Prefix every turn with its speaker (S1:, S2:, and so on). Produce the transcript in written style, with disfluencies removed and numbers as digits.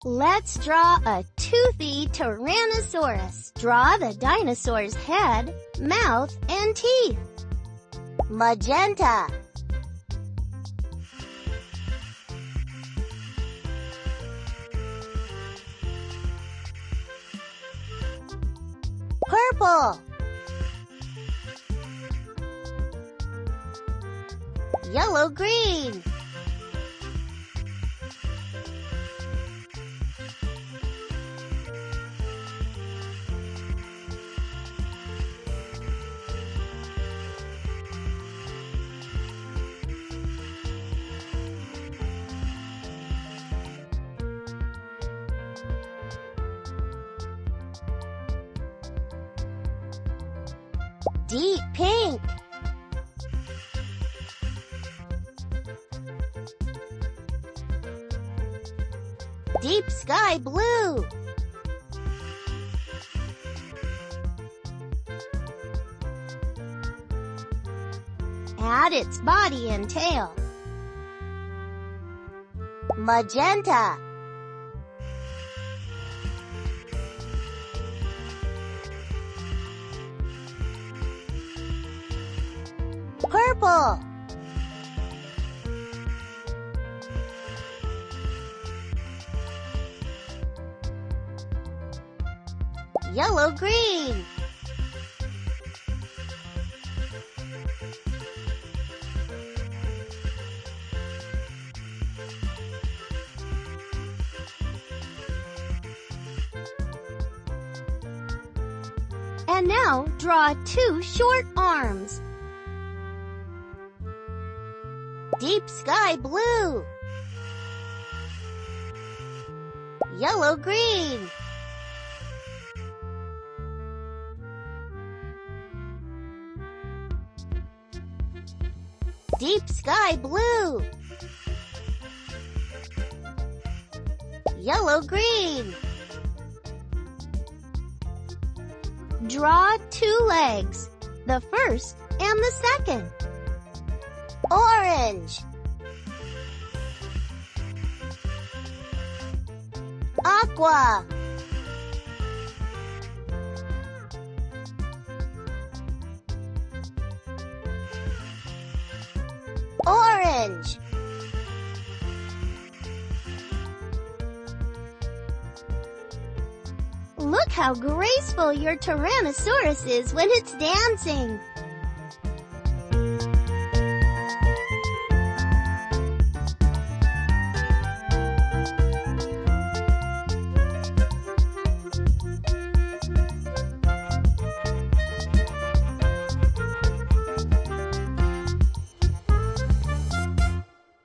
S1: Let's draw a toothy Tyrannosaurus. Draw the dinosaur's head, mouth, and teeth.
S2: Magenta. Purple. Yellow-green. Deep pink. Deep sky blue.
S1: Add its body and tail.
S2: Magenta. Purple. Yellow-green.
S1: And now draw two short arms.
S2: Deep sky blue. Yellow-green. Deep sky blue. Yellow-green.
S1: Draw two legs, the first and the second.
S2: Orange. Aqua. Orange.
S1: Look how graceful your Tyrannosaurus is when it's dancing.